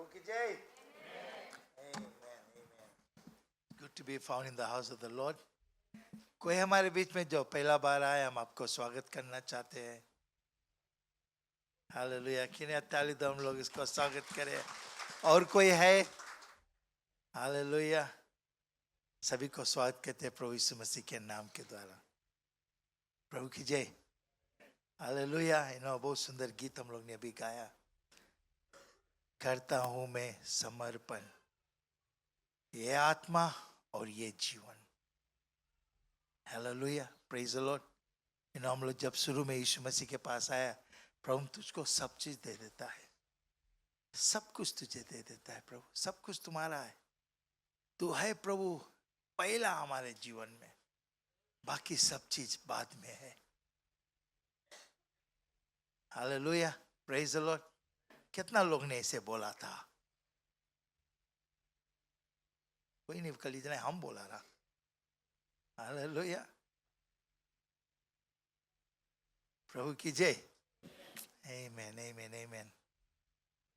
प्रभु की जय. Amen, amen. Good to be found in the house of the Lord. कोई हमारे बीच में जो पहला बार आए, हम आपको स्वागत करना चाहते हैं. हालेलुया. किन्हें ताली दो, हम लोग इसको स्वागत करें. और कोई है? हालेलुया. सभी को स्वागत करते हैं प्रभु यीशु मसीह के नाम के द्वारा. प्रभु की जय. हालेलुया. बहुत सुंदर गीत हम लोग ने अभी गाया. करता हूं मैं समर्पण, ये आत्मा और ये जीवन. हालेलुया. Praise the Lord. हम लोग जब शुरू में यीशु मसीह के पास आया, प्रभु तुझको सब चीज दे देता है. सब कुछ तुझे दे देता है प्रभु. सब कुछ तुम्हारा है. तू है प्रभु पहला हमारे जीवन में, बाकी सब चीज बाद में है. हालेलुया. Praise the Lord. कितना लोग ने इसे बोला था? कोई नहीं, कल इतना हम बोला रहा. हालेलुया. प्रभु की जय. आमीन, आमीन, आमीन.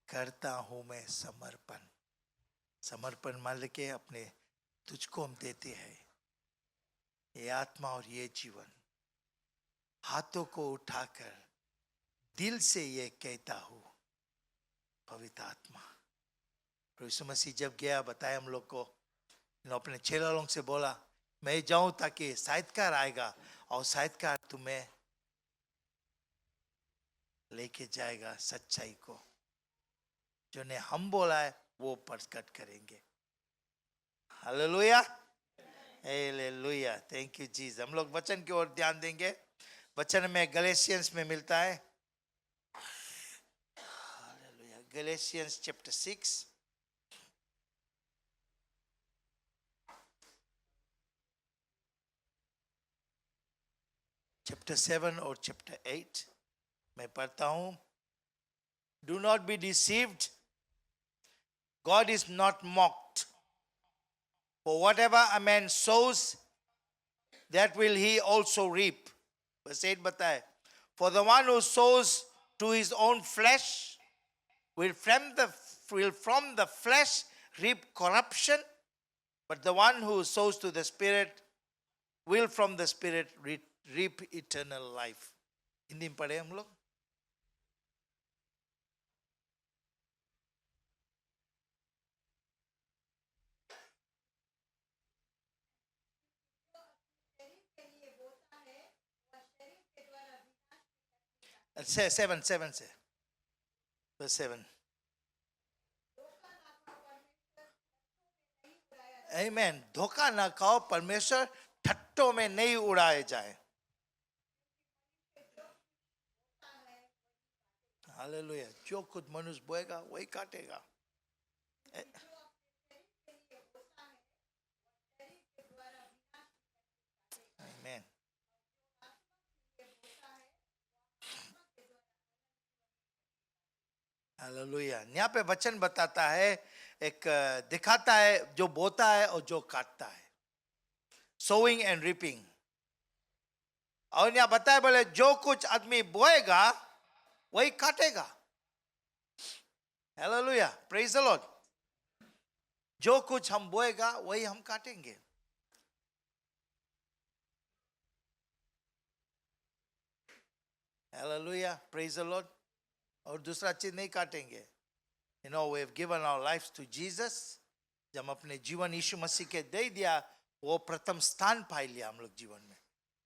करता हूं मैं समर्पण. समर्पण मान के अपने तुझको हम देते हैं, ये आत्मा और ये जीवन. हाथों को उठाकर दिल से ये कहता हूं, पवित्र आत्मा. प्रभु यीशु मसीह जब गया, बताया हम लोग को, अपने चेला लोगों से बोला, मैं जाऊं ताकि साहित्यकार आएगा और साहित्यकार तुम्हें लेके जाएगा सच्चाई को. जो ने हम बोला है वो प्रकट करेंगे. Hallelujah. Hallelujah. Thank you Jesus. हम लोग वचन की ओर ध्यान देंगे. वचन में गलेशियंस में मिलता है. हालेलुया. Galatians chapter 6. चैप्टर 7 और चैप्टर 8 मैं पढ़ता हूं. Do not be deceived. God is not mocked. For whatever a man sows, that will he also reap. Verse 8 बताए, for the one who sows to his own flesh will from the flesh reap corruption, but the one who sows to the Spirit will from the Spirit reap eternal life. Hindi में पढ़े हम लोग. Seven से verse 7. आमीन. धोखा ना खाओ, परमेश्वर ठट्टों में नहीं उड़ाए जाए. हालेलुया. जो कुछ मनुष्य बोएगा वही काटेगा. आमीन. हालेलुया. यहाँ पे वचन बताता है, एक दिखाता है जो बोता है और जो काटता है. Sowing and reaping. और यहाँ बताया, बोले जो कुछ आदमी बोएगा वही काटेगा. हालेलुया. Praise the Lord. जो कुछ हम बोएगा वही हम काटेंगे. हालेलुया. Praise the Lord. और दूसरा चीज नहीं काटेंगे. we have given our lives to Jesus. जब हम अपने जीवन यीशु मसीह के दे दिया, वो प्रथम स्थान पाई लिया हम लोग जीवन में.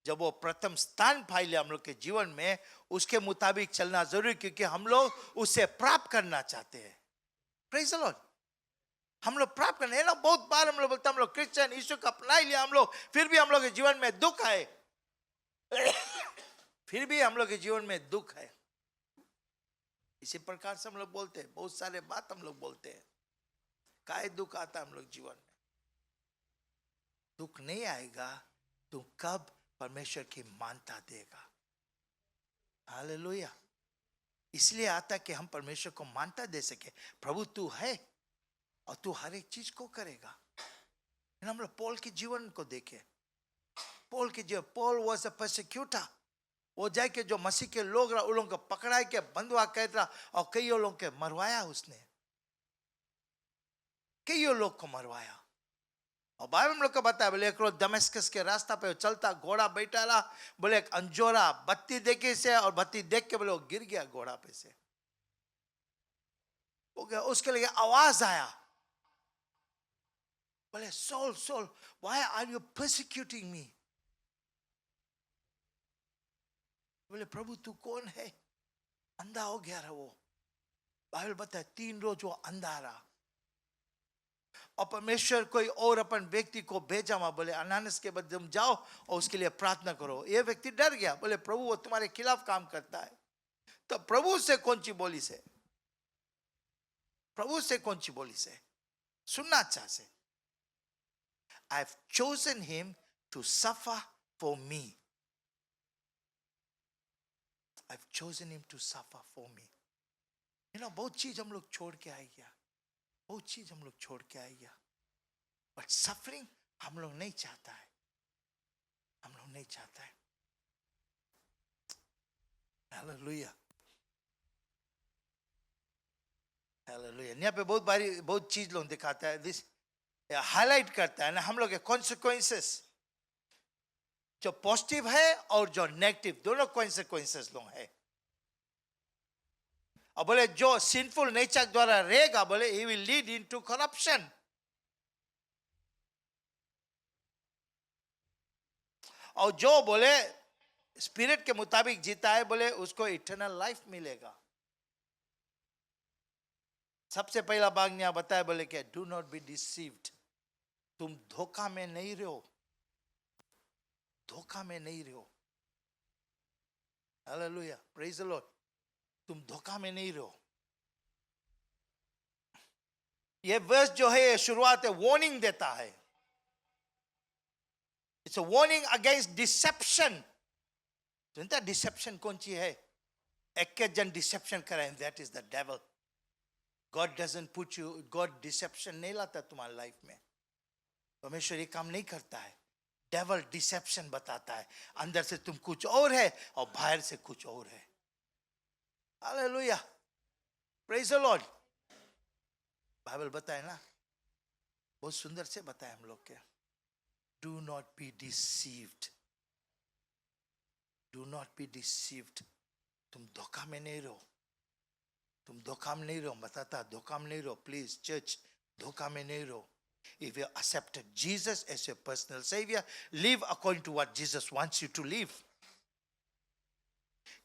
जब वो प्रथम स्थान पाई लिया हम लोग के जीवन में, उसके मुताबिक चलना जरूरी, क्योंकि हम लोग उसे प्राप्त करना चाहते हैं. Praise the Lord. हम लोग प्राप्त करने है ना. बहुत बार हम लोग बोलते हैं हम लोग क्रिश्चियन, यीशु को अपना ही लिया हम लोग, फिर भी हम लोग के जीवन में दुख है. फिर भी हम लोग के जीवन में दुख है. इसी प्रकार से हम लोग बोलते हैं, बहुत सारे बात हम लोग बोलते हैं. काहे दुख आता हम लोग जीवन में? दुख नहीं आएगा तो कब परमेश्वर की मानता देगा. हालेलुया. इसलिए आता कि हम परमेश्वर को मानता दे सके. प्रभु तू है और तू हर एक चीज को करेगा. हम लोग पॉल के जीवन को देखे. पॉल के जीवन, पॉल वाज अ परसिक्यूटर. वो जाके जो मसीह के लोग उन लोगों को पकड़ा के बंधवा कहता और कई लोगों के मरवाया उसने. कईयों लोग को मरवाया। और बाइबल हम लोग को बताया, बोले एक रोज दमिश्कस के रास्ता पे चलता, घोड़ा बैठा रहा, बोले एक अंजोरा बत्ती देखे से, और बत्ती देख के बोले वो गिर गया घोड़ा पे से, हो गया। उसके लिए आवाज आया, बोले Saul Saul why are you persecuting me? बोले प्रभु तू कौन है? अंधा हो गया रहा वो। बाइबल बताया 3 रोज वो अंधा रहा, और परमेश्वर कोई और अपन व्यक्ति को भेजा वहां, बोले अनानस के बाद तुम जाओ और उसके लिए प्रार्थना करो। ये व्यक्ति डर गया, बोले प्रभु वो तुम्हारे खिलाफ काम करता है। तो प्रभु से कौन सी बोली से, प्रभु से कौन सी बोली से सुनना अच्छा से, I have chosen him to suffer for me. I've chosen him to suffer for me. You know, बहुत चीज हम लोग छोड़ के आए गया, बहुत चीज हम लोग छोड़ के आए गया, बट सफरिंग हम लोग नहीं चाहता है, हम लोग नहीं चाहता है। Hallelujah, hallelujah. यहाँ पे बहुत बारी बहुत चीज लोग दिखाता है, दिस हाईलाइट करता है ना हम लोग के कॉन्सिक्वेंसेस, जो पॉजिटिव है और जो नेगेटिव, दोनों कॉन्सिक्वेंसेस लोग है। और बोले जो सिंफुल नेचर द्वारा रहेगा, बोले he will lead into corruption। और जो बोले स्पिरिट के मुताबिक जीता है, बोले उसको इटर्नल लाइफ मिलेगा। सबसे पहला भाग यहाँ बताया, बोले कि डू नॉट बी डिसीव्ड, तुम धोखा में नहीं रहो, धोखा में नहीं रहो। Hallelujah, praise the Lord. तुम धोखा में नहीं रहो। ये वर्स जो है ये शुरुआत है, वार्निंग देता है। It's a warning against deception. जानते हैं डिसेप्शन कौन सी है? एक के जन डिसेप्शन करें, that is the devil. God doesn't put you, God deception नहीं लाता तुम्हारी लाइफ में। परमेश्वर ये काम नहीं करता है। डेविल डिसेप्शन बताता है, अंदर से तुम कुछ और है और बाहर से कुछ और है। Hallelujah, praise the Lord. Bible बताए ना, बहुत सुंदर से बताए हम लोग के, do not be deceived, do not be deceived. तुम धोखा में नहीं रहो, तुम धोखा में नहीं रहो। बताता धोखा में नहीं रहो, प्लीज चर्च, धोखा में नहीं रहो। If you accepted Jesus as your personal savior, live according to what Jesus wants you to live.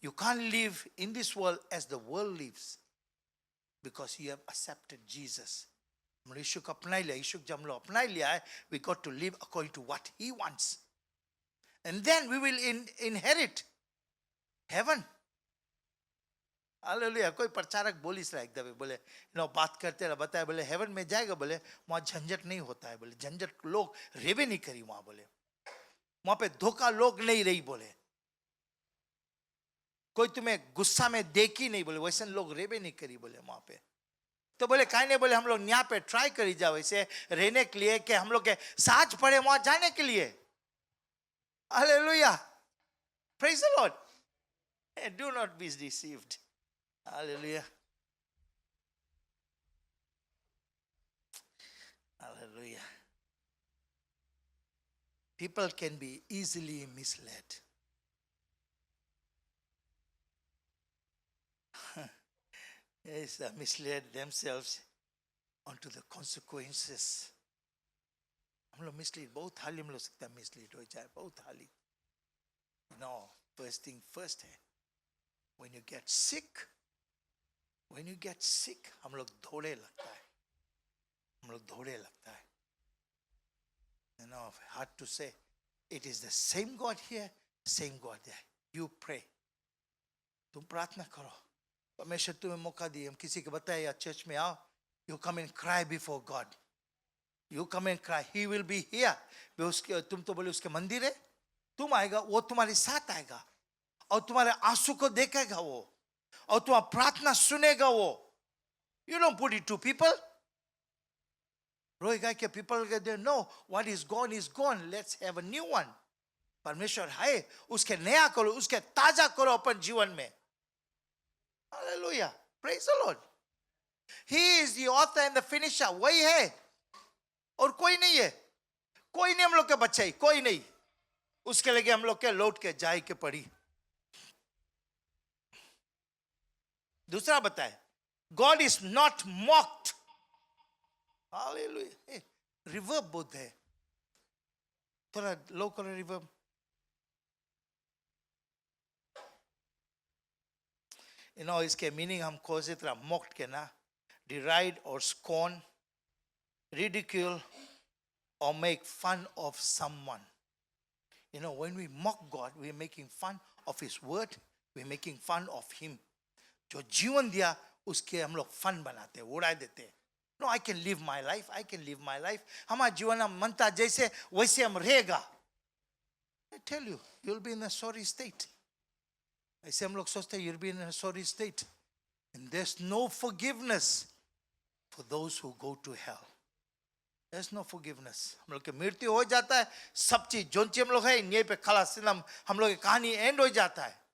You can't live in this world as the world lives, because you have accepted Jesus. हमने यीशु को अपना लिया, यीशु जब हम लोग अपना लिया है, we got to live according to what he wants, and then we will inherit heaven. Hallelujah. कोई प्रचारक बोली रहा एक दफे, बोले बात करते रहा, बताया, बोले हेवन में जाएगा, बोले वहां झंझट नहीं होता है, बोले झंझट लोग रेबे नहीं करी वहां, बोले वहां पे धोखा लोग नहीं रही, बोले कोई तुम्हें गुस्सा में देखी नहीं, बोले वैसे लोग रेबे नहीं करी, बोले वहां पे। तो बोले काहे नहीं, बोले हम लोग यहाँ पे ट्राई करी जाओ वैसे रहने के लिए, कि हम लोग के साथ पड़े वहां जाने के लिए। Hallelujah, praise the Lord. Do not be deceived. Hallelujah. Hallelujah. People can be easily misled. Yes, misled themselves onto the consequences. हम लोग मिसलीड बहुत हाली, हम लोग सकता है मिसलीड हो जाए बहुत हाली। No, first thing first है, when you get sick, when you get sick, हम लोग दौड़े लगता है, हम लोग दौड़े लगता है। You know, hard to say. It is the same God here, same God there. You pray. तुम प्रार्थना करो, परमेश्वर तुम्हें मौका दिए। हम किसी को बताए या चर्च में आओ, you come and cry before God. You come and cry. He will be here. उसके तुम तो बोले उसके मंदिर है, तुम आएगा, वो तुम्हारे साथ आएगा और तुम्हारे आंसू को देखेगा वो, और तुम्हारा प्रार्थना सुनेगा वो। You don't put it to people. रोएगा कि people they know what is gone is gone. Let's have a new one. परमेश्वर है, उसके नया करो, उसके ताजा करो अपन जीवन में। Hallelujah. Praise the Lord. He is the author and the finisher. वही है और कोई नहीं है, कोई नहीं हम लोग के बच्चे ही, कोई नहीं। उसके लगे हम लोग के लौट के जाए के पड़ी। दूसरा बताए, God is not mocked. Hallelujah. Reverb बोध है, थोड़ा लो करो रिवर्ब। इसके मीनिंग हम खोजे तरह मॉक्ड के ना, deride or scorn, ridicule or make fun of someone. When we mock God, we are making fun of His word, we are making fun of Him. जो जीवन दिया उसके हम लोग फन बनाते हैं, उड़ा देते हैं। No, I can live my life, I can live my life. हमारा जीवन हम मनता जैसे वैसे हम रहेगा। I tell you, you will be in a sorry state. ऐसे हम लोग सोचते हैं, you will be in a sorry state, and there is no forgiveness for those who go to hell. There is no forgiveness. हम लोग की मृत्यु हो जाता है, सब चीज जो चीज हम लोग है यहीं पे खलास, हम लोग की कहानी एंड हो जाता है।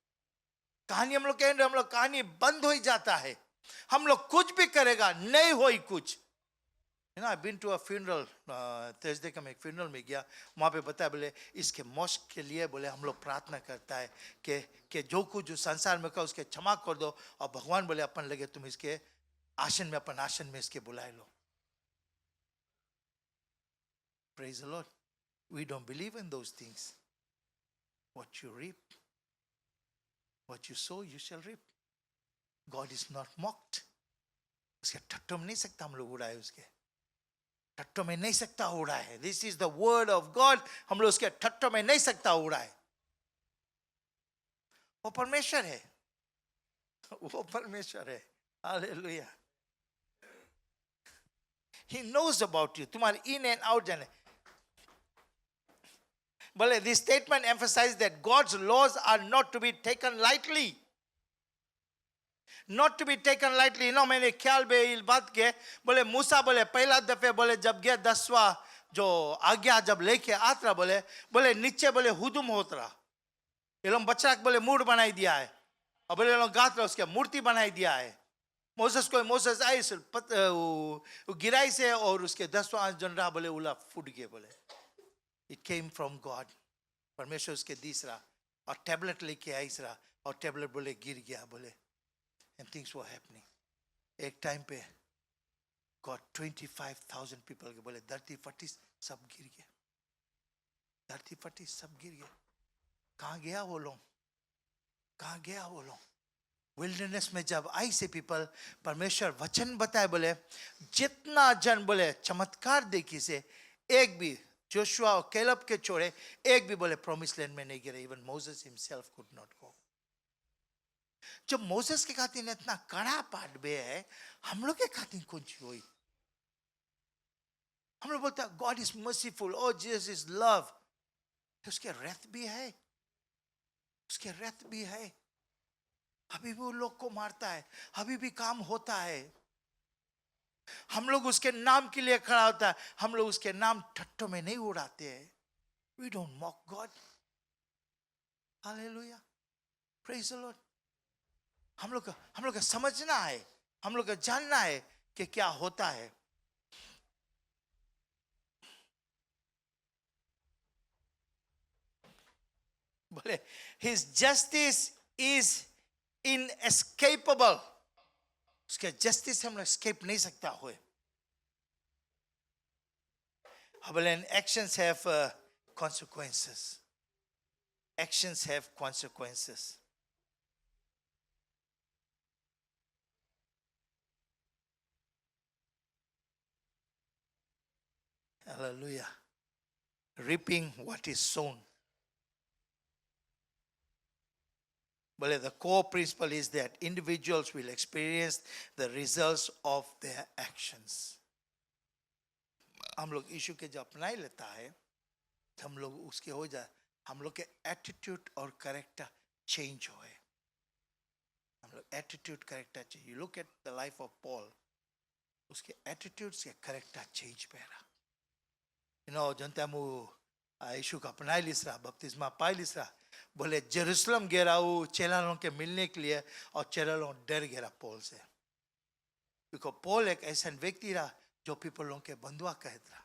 कहानी हम लोग के एंड, हम लोग कहानी बंद हो जाता है। हम लोग कुछ भी करेगा नहीं होई कुछ। I been to a funeral, Thursday का मैं एक फ्यूनरल में गया, वहाँ पे बताया बोले इसके मौत के लिए बोले हम लोग प्रार्थना करता है कि जो कुछ जो संसार में का उसके क्षमा कर दो, और भगवान बोले अपन लगे तुम इसके आसन में, अपन आसन में इसके बुलाए लो। Praise the Lord. We don't believe in those things. What you reap, what you sow you shall reap. God is not mocked. उसके ठट्टों में नहीं सकता हम लोग उड़ाए, उसके ठट्टों में नहीं सकता उड़ाए। This is the word of God. हम लोग उसके ठट्टों में नहीं सकता उड़ाए। वो परमेश्वर है, वो परमेश्वर है। Hallelujah. He knows about you. तुम्हारे in and out जाने। बोले this statement emphasizes that God's laws are not to be taken lightly. Not to be taken lightly. मैंने ख्याल में इस बात के, बोले मूसा बोले पहला दफे बोले जब गया 10वां जो आज्ञा जब लेके आता, बोले नीचे बोले हुदुम होत रहा, ये लोग बच्चा बोले मूड बनाई दिया है, और बोले लोग गात रहा उसके मूर्ति बनाई दिया है। मोसेस आई गिराई से, और उसके 10वां जन रहा बोले उला फूट गए। बोले It came from God. परमेश्वर उसके तीसरा, और टेबलेट लेके आई इसरा, और टेबलेट बोले गिर गया बोले, and things were happening. एक टाइम पे God 25,000 people के बोले 30-40 सब गिर गए, 30-40 सब गिर गए। कहाँ गया वो लोग, कहाँ गया वो लोग? विल्डरनेस में जब आई से पीपल, परमेश्वर वचन बताए बोले जितना जन बोले चमत्कार देखी से, एक भी जोशुआ और कैलब के छोड़े एक भी बोले प्रॉमिस लैंड में नहीं गिरे। Even Moses himself could not go. जब मोसेस के खातिर इतना कड़ा पाठ बे है, हम लोग के खातिर कौन सी हुई? हम लोग बोलता God is merciful, O Jesus is love, तो उसके रेथ भी है, उसके रेथ भी है। अभी भी वो लोग को मारता है, अभी भी काम होता है। हम लोग उसके नाम के लिए खड़ा होता है, हम लोग उसके नाम ठट्टों में नहीं उड़ाते हैं। We don't mock God. Hallelujah. Praise the Lord. हम लोग का समझना है, हम लोग का जानना है कि क्या होता है। बोले His justice is inescapable. उसके जस्टिस से हम लोग escape नहीं सकता हुए। And actions have consequences. Actions have consequences. Hallelujah. Reaping what is sown. But the core principle is that individuals will experience the results of their actions. हम लोग यीशु के जो अपनाई लेता है, हम लोग उसके हो जाए, हम लोग के एटीट्यूड और कैरेक्टर चेंज होए। हम लोग attitude character change. You look at the life of Paul, उसके एटीट्यूड से कैरेक्टर चेंज पे रहा। जनता मु यीशु का अपनाई लिसरा, बपतिस्मा पाई लिसरा, बोले जेरूसलम गेरा वो चेला लोगों के मिलने के लिए, और चेला लोग डर गया पॉल से, क्योंकि पॉल एक ऐसा व्यक्ति रहा जो पीपल लोगों के बंधुआ कहता रहा।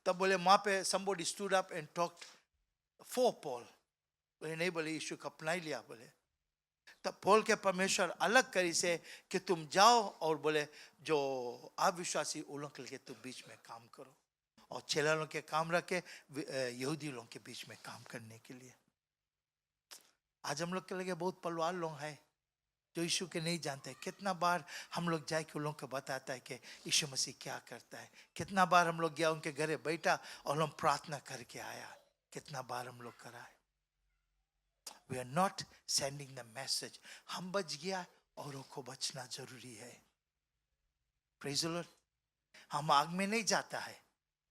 तब बोले वहां पे somebody stood up and talked for Paul. बोले नहीं, बोले यीशु को अपना ही लिया। बोले तब पौल के परमेश्वर अलग करी से कि तुम जाओ और बोले जो अविश्वासी उन लोग के तुम बीच में काम करो, और चेला लोग के काम रखे यहूदी लोग के बीच में काम करने के लिए। आज हम लोग के लगे बहुत पलवार लोग हैं जो यीशु के नहीं जानते। कितना बार हम लोग जाए कि उन लोग को बताता है कि यीशु मसीह क्या करता है। कितना बार हम लोग गया उनके घरे बैठा और हम प्रार्थना करके आया। कितना बार हम लोग करा है। We are not sending the message. हम बच गया, औरों को बचना जरूरी है। Praise the Lord. हम आग में नहीं जाता है,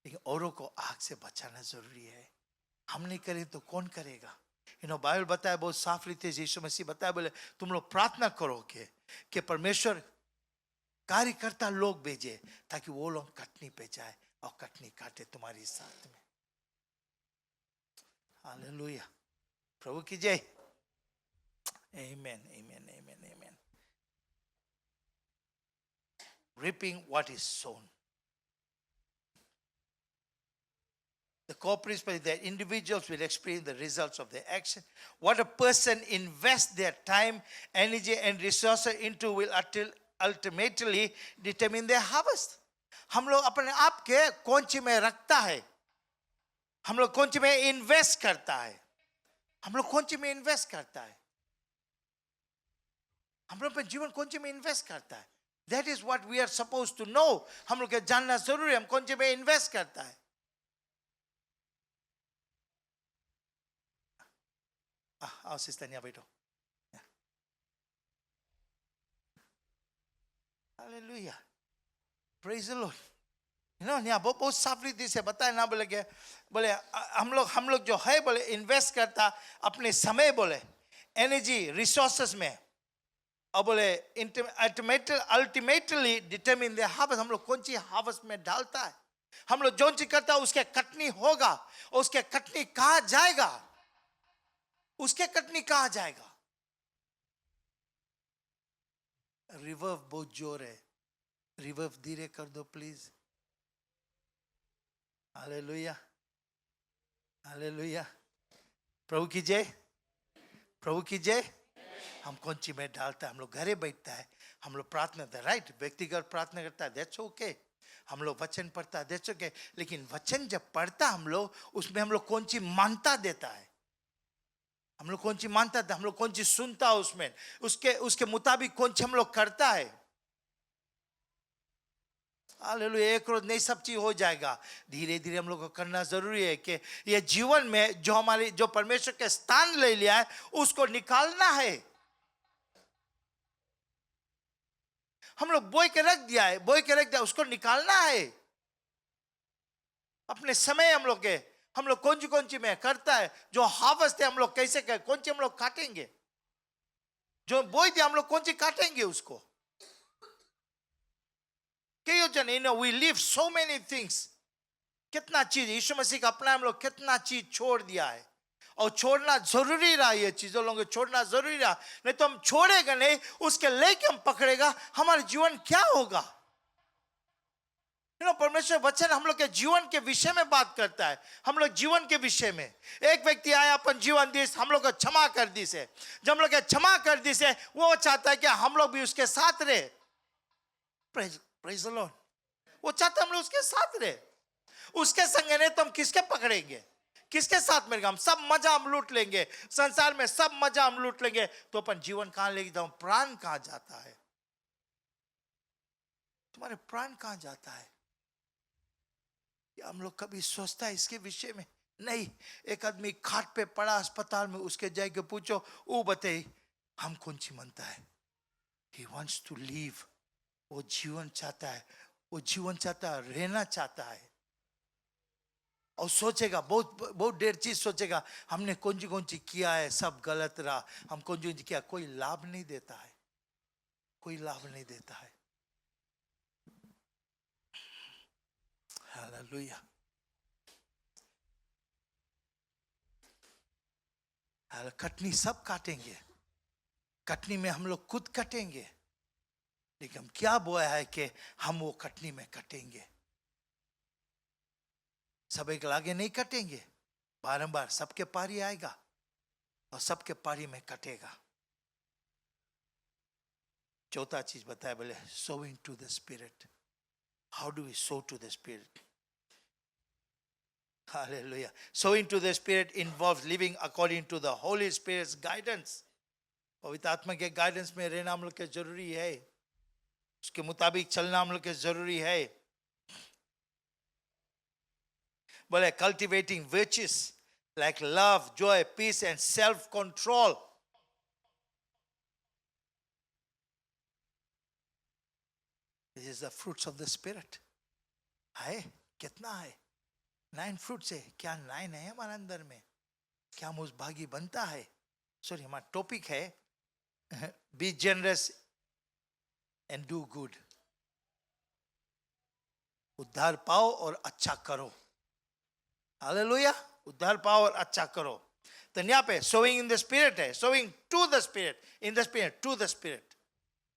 लेकिन औरों को आग से बचाना जरूरी है। हम नहीं करें तो कौन करेगा? बाइबल बताया बहुत साफ रीति से, यीशु मसीह बताया, बोले तुम लोग प्रार्थना करोगे कि परमेश्वर कार्यकर्ता लोग भेजे ताकि वो लोग कटनी पे जाए और कटनी काटे तुम्हारी साथ में। हालेलुया, प्रभु की जय। Amen, amen, amen, amen. Reaping what is sown. The core principle is that individuals will experience the results of their action. What a person invests their time, energy, and resources into will ultimately determine their harvest. हम लोग अपने आप के कौन सी में रखता है, हम लोग कौन सी में इन्वेस्ट करता है, हम लोग कौन सी में इन्वेस्ट करता है, हम लोग अपने जीवन कौन सी में इन्वेस्ट करता है। That is what we are supposed to know. हम लोग के जानना जरूरी है हम कौन सी में इन्वेस्ट करता है। आओ सिस्टर यहाँ बैठो। Hallelujah, praise the Lord. यहाँ बहुत साफ रीति से बताया ना, बोले हम लोग जो है बोले इन्वेस्ट करता अपने समय, बोले एनर्जी रिसोर्सेस में, और बोले अल्टीमेटली डिटरमिन द हार्वेस्ट। हम लोग कौन सी हार्वेस्ट में डालता है, हम लोग जो चीज करता है उसके कटनी होगा, और उसके कटनी कहाँ जाएगा, उसके कटनी कहाँ जाएगा। रिवर्व बहुत जोर है, रिवर्व धीरे कर दो प्लीज। हालेलुया, हालेलुया, प्रभु की जय, प्रभु की जय। हम कौन सी में डालता है, हम लोग घरे बैठता है, हम लोग प्रार्थना करता है, राइट, व्यक्तिगत प्रार्थना करता है, दैट्स ओके। हम लोग वचन पढ़ता है, दैट्स ओके। लेकिन वचन जब पढ़ता हम लोग, उसमें हम लोग कौन सी मानता देता है, हम लोग कौन सी मानता था, हम लोग कौन सी सुनता है उसमें, उसके मुताबिक कौन सी हम लोग करता है। हालेलुया, एक रोज नहीं सब चीज हो जाएगा, धीरे धीरे हम लोग को करना जरूरी है कि ये जीवन में जो परमेश्वर के स्थान ले लिया है उसको निकालना है। हम लोग बोई के रख दिया, उसको निकालना है। अपने समय हम लोग कौन सी में करता है, जो हार्वेस्ट है हम लोग कैसे कर, कौन सी हम लोग काटेंगे, जो बोई दिया हम लोग कौन सी काटेंगे उसको। we live so many things, कितना चीज यीशु मसीह का अपना हम लोग कितना चीज छोड़ दिया है, और छोड़ना जरूरी रहा, ये चीजों लोगों को छोड़ना जरूरी रहा। नहीं तो हम छोड़ेगा नहीं, उसके लेके हम पकड़ेगा, हमारा जीवन क्या होगा। परमेश्वर वचन हम लोग के जीवन के विषय में बात करता है, हम लोग जीवन के विषय में। एक व्यक्ति आया अपन जीवन दी, हम लोग को क्षमा कर दी से, जब हम लोग क्षमा कर दी से, वो चाहता है कि हम लोग भी उसके साथ रहे। प्रेज द लॉर्ड, वो चाहता है हम लोग उसके साथ रहे, उसके संग नहीं तो हम किसके पकड़ेंगे, किसके साथ में हम सब मजा हम लूट लेंगे, संसार में सब मजा हम लूट लेंगे, तो अपन जीवन कहां लेके जाऊं, प्राण कहां जाता है, तुम्हारे प्राण कहां जाता है। हम लोग कभी सोचता है इसके विषय में नहीं। एक आदमी खाट पे पड़ा अस्पताल में, उसके जाके पूछो, वो बताए हम कौन सी मानता है। He wants to live, वो जीवन चाहता है, वो जीवन चाहता है, रहना चाहता है, और सोचेगा बहुत देर चीज सोचेगा, हमने कौन सी किया है, सब गलत रहा, हम कौन सी किया, कोई लाभ नहीं देता है, कोई लाभ नहीं देता है। हालेलुया, कटनी सब काटेंगे, कटनी में हम लोग खुद कटेंगे, लेकिन हम क्या बोया है कि हम वो कटनी में कटेंगे। सब एक लागे नहीं कटेंगे, बारंबार सबके पारी आएगा और सबके पारी में कटेगा। चौथा चीज बताया, बोले sowing to the spirit. How do we sow to the spirit? Hallelujah. Sowing to the Spirit involves living according to the Holy Spirit's guidance. पवित्र आत्मा के गाइडेंस में रहना हम लोग के जरूरी है, उसके मुताबिक चलना हम लोग के जरूरी है। बोले cultivating virtues like love, joy, peace and self control. This is the fruits of the Spirit. है कितना है? 9 fruits है। क्या 9 है हमारे अंदर में? क्या हम उस भागी बनता है? सॉरी, हमारा टॉपिक है B generous and do good. उद्धार पाओ और अच्छा करो। हालेलुया। उद्धार पाओ और अच्छा करो। तो यहाँ पे सोइंग इन द स्पिरिट है, sowing to the spirit, in the spirit, to the spirit.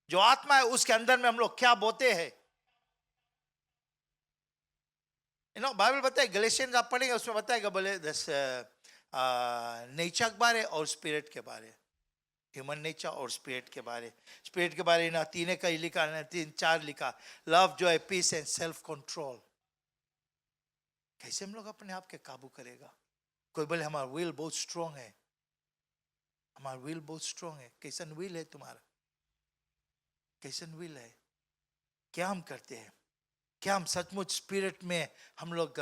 जो आत्मा है उसके अंदर में हम लोग क्या बोते हैं। बाइबल बताए, गलेशियंस आप पढ़ेंगे उसमें बताएगा, बोले दस नेचर के बारे और स्पिरिट के बारे, ह्यूमन नेचर और स्पिरिट के बारे। स्पिरिट के बारे ना 3 का ही लिखा, ना 3-4 लिखा, love, joy, peace and self control. कैसे हम लोग अपने आप के काबू करेगा? कोई बोले हमारा विल बहुत स्ट्रांग है, हमारा विल बहुत स्ट्रांग है। कैसन विल है तुम्हारा? कैसन विल है? क्या हम करते हैं? क्या हम सचमुच स्पिरिट में हम लोग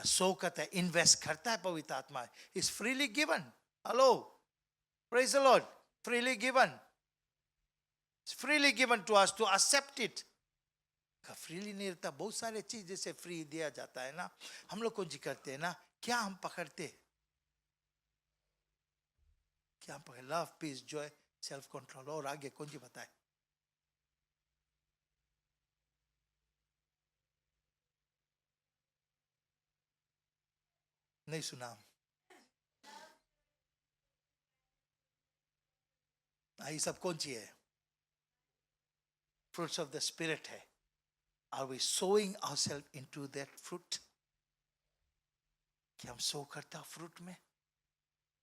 सो करते हैं, इन्वेस्ट करता है? पवित्र आत्मा is freely given. Hello, praise the Lord. Freely given, freely given to us to accept it. Freely नहीं रहता, बहुत सारे चीज जैसे फ्री दिया जाता है ना, हम लोग कौन सी करते हैं ना, क्या हम पकड़ते? क्या हम पकड़े? Love, peace, joy, self control. और आगे कौन सी बताए? नहीं सुना। ये सब कौन सी है? फ्रूट्स ऑफ द स्पिरिट है। Are we sowing ourselves into that fruit? क्या हम सो करता फ्रूट में?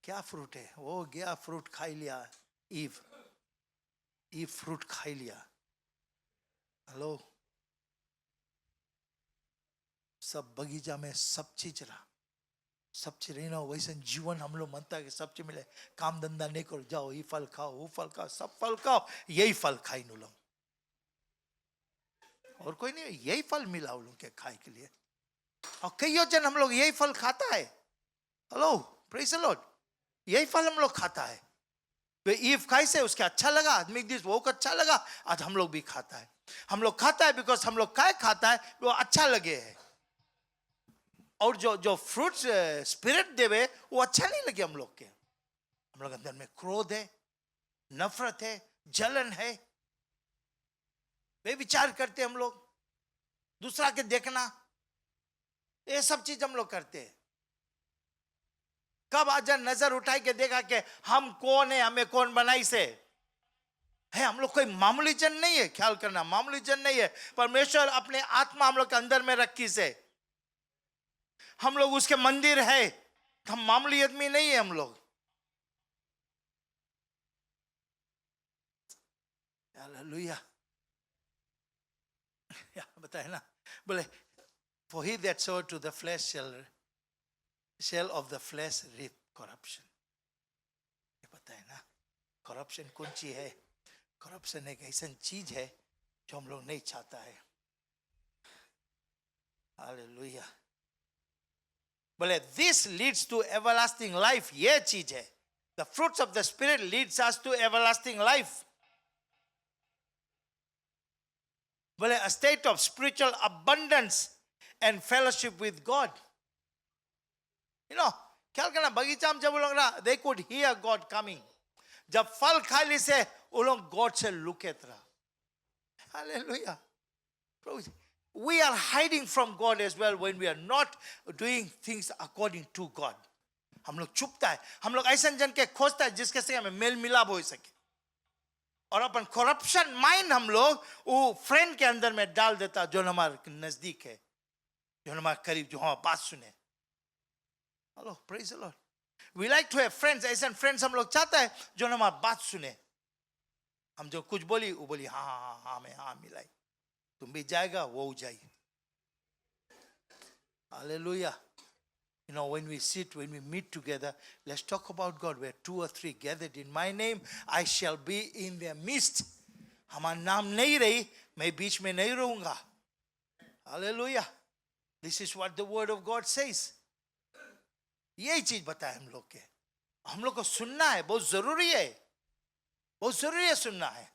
क्या फ्रूट है वो? गया फ्रूट खाई लिया, ईव फ्रूट खाई लिया। हेलो, सब बगीचा में सब चीज रहा, सब चीज रही ना। वैसे जीवन हम लोग मनता है कि सब चीज मिले, काम धंधा नहीं करो, जाओ ये फल खाओ, वो फल खाओ, सब फल खाओ, यही फल खाई नु लोग। और कोई नहीं, यही फल मिला उन लोग के खाए के लिए। और कई जन हम लोग यही फल खाता है। Hello, praise the Lord. यही फल हम लोग खाता है। वे ईव खाई से उसके अच्छा लगा, आदमी दिस वो को अच्छा लगा, आज हम लोग भी खाता है। हम लोग खाता है बिकॉज हम लोग काय खाता है वो अच्छा लगे है। और जो फ्रूट्स स्पिरिट देवे वो अच्छा नहीं लगे हम लोग के। हम लोग अंदर में क्रोध है, नफरत है, जलन है, वे विचार करते हम लोग, दूसरा के देखना, ये सब चीज हम लोग करते हैं। कब आज नजर उठाई के देखा कि हम कौन है, हमें कौन बनाई से है? हम लोग कोई मामूली जन नहीं है, ख्याल करना, मामूली जन नहीं है। परमेश्वर अपने आत्मा हम लोग के अंदर में रखी से, हम लोग उसके मंदिर है। हम मामूली आदमी नहीं है हम लोग। हालेलुया। बताए ना, बोले for he that sowed to the flesh shall of the flesh reap corruption। ये बताए ना, करप्शन कौन सी है? करप्शन एक ऐसा चीज है जो हम लोग नहीं चाहता है। हालेलुया। बोले this leads to everlasting life। ये चीज है, the fruits of the spirit leads us to everlasting life। बोले a state of spiritual abundance and fellowship with God। ख्याल करना, बगीचा में जब वो लोग रहा, they could hear God coming। जब फल खा ली से वो लोग गॉड से लुकेत रहा। Hallelujah. We are hiding from God as well when we are not doing things according to God। हम लोग छुपता है, हम लोग ऐसे जन के खोजता है जिसके से हमें मेल मिलाप हो सके। और अपन करप्शन माइंड हम लोग वो फ्रेंड के अंदर में डाल देता जो हमारे नजदीक है। जो हमारे करीब, जो हमारी बात सुने. Hello, praise the Lord. We like to have friends. ऐसे फ्रेंड्स हम लोग चाहते हैं जो हमारी बात सुने. हम जो कुछ बोली वो बोली हाँ हाँ हाँ हाँ मैं हाँ मिलाई. तुम भी जाएगा वो जाएगी. Hallelujah. You know, when we sit, when we meet together, let's talk about God. Where 2 or 3 gathered in my name, I shall be in their midst. हमारा नाम नहीं रही, मैं बीच में नहीं रहूंगा. Hallelujah. This is what the word of God says. यही चीज बताए हम लोग के. हम लोग को सुनना है, बहुत जरूरी है. बहुत जरूरी है सुनना है.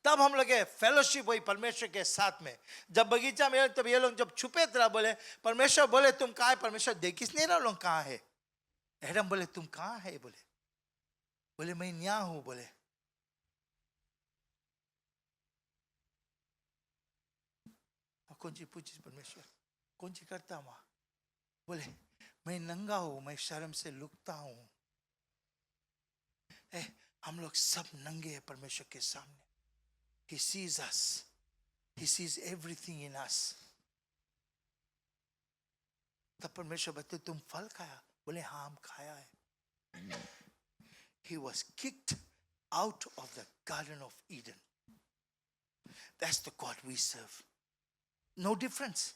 तब हम लोग फेलोशिप हुई परमेश्वर के साथ में. जब बगीचा में तब ये लोग जब छुपे तरह बोले, परमेश्वर बोले तुम कहाँ है? परमेश्वर देखिस नहीं रहा लोग कहाँ है. एडम बोले तुम कहाँ है? बोले मैं यहाँ हूँ. बोले कौन सी पूछी परमेश्वर, कौन सी करता वहां? बोले मैं नंगा हूं, मैं शर्म से लुकता हूं. हम लोग सब नंगे हैं परमेश्वर के सामने. He sees us. He sees everything in us. तब परमेश्वर बताते तुम फल खाया? बोले हाँ हम खाया है. He was kicked out of the Garden of Eden. That's the God we serve. No difference.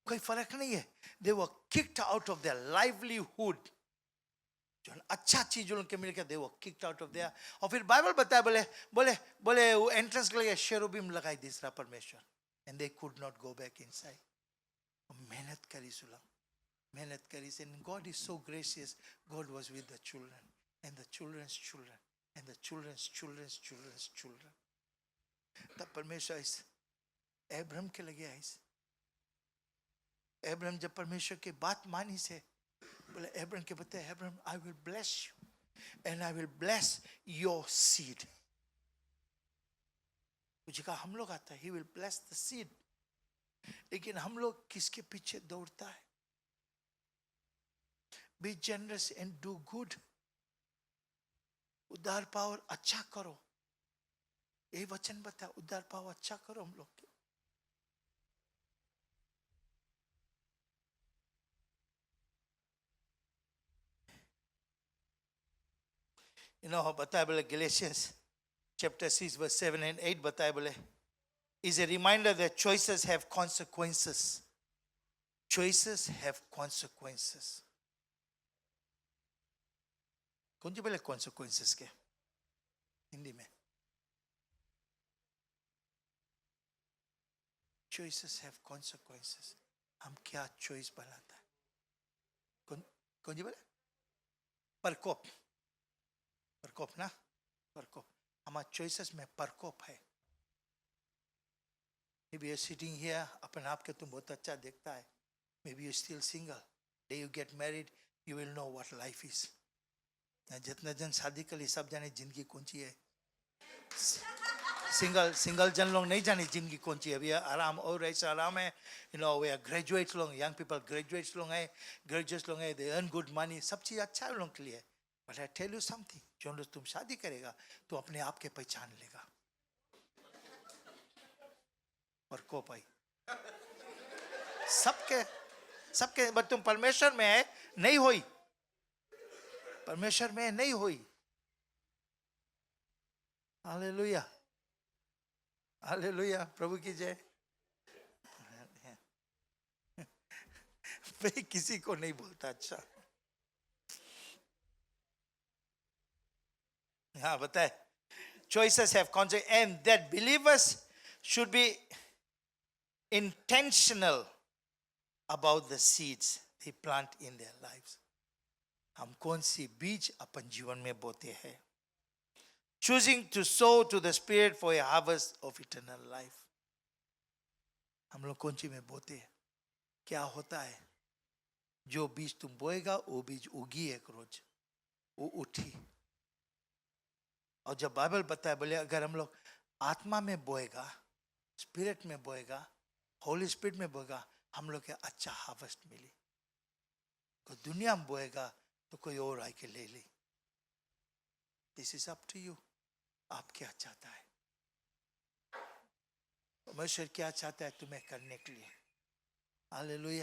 कोई फर्क नहीं है. They were kicked out of their livelihood. जो अच्छा चीज उनके मिल गया, they were kicked out of there. और फिर बाइबल बताया बोले वो एंट्रेंस के लिए शेरोबिम लगाई दूसरा परमेश्वर. And they could not go back inside. मेहनत करी सुलम, मेहनत करी. And God is so gracious. God was with the children and the children's children and the children's children's children's children. तब परमेश्वर इस अब्राहम के लगे आइस. अब्राहम जब परमेश्वर की बात मानी से बोले अब्राहम के बताए, Abraham I will bless you and I will bless your seed. मुझे कहा हम लोग आता है he will bless the seed. लेकिन हम लोग किसके पीछे दौड़ता है? Be generous and do good. उदार पाओ और अच्छा करो. ये वचन बता, उदार पाओ अच्छा करो हम लोग के. You know, बताया बोले Galatians chapter 6 verse 7 and 8 बताया बोले is a reminder that choices have consequences. Choices have consequences. कौन सी बोले consequences के हिंदी में? Choices have consequences. हम क्या choice बनाता है? कौन सी बोले? प्रकोप. प्रकोप ना, प्रकोप. हमारे choices में प्रकोप है. Maybe you're sitting here, अपन आप के तुम बहुत अच्छा देखता है. Maybe you're still single. Day you get married, you will know what life is. जितना जन शादी कर ली सब जाने जिंदगी कौन सी है. सिंगल जन लोग नहीं जाने जिंदगी कौन सी है. अभी आराम और ऐसा आराम है. You know, we are graduates लोग, young people graduates लोग हैं, graduates लोग हैं, they earn good money. सब चीज अच्छा है लोगों के लिए. But I tell you something, जो लोग तुम शादी करेगा तो अपने आप के पहचान लेगा. और को पाई सबके बट तुम परमेश्वर में है नहीं होई. परमेश्वर में नहीं होई. Hallelujah, hallelujah. प्रभु की जय. मैं किसी को नहीं बोलता. अच्छा हाँ बताए. Choices have consequences and that believers should be intentional about the seeds they plant in their lives. हम कौन सी बीज अपन जीवन में बोते हैं. Choosing to sow to the Spirit for a harvest of eternal life. हम लोग कौन सी में बोते हैं? क्या होता है? जो बीज तुम बोएगा वो बीज उगी एक रोज, वो उठी. और जब बाइबल बताए बोले अगर हम लोग आत्मा में बोएगा, स्पिरिट में बोएगा, होली स्पिरिट में बोएगा, हम लोग के अच्छा हार्वेस्ट मिली. कोई दुनिया में बोएगा तो कोई और आके ले ली. This is up to you. आप क्या चाहता है, परमेश्वर क्या चाहता है तुम्हें करने के लिए। हालेलुया।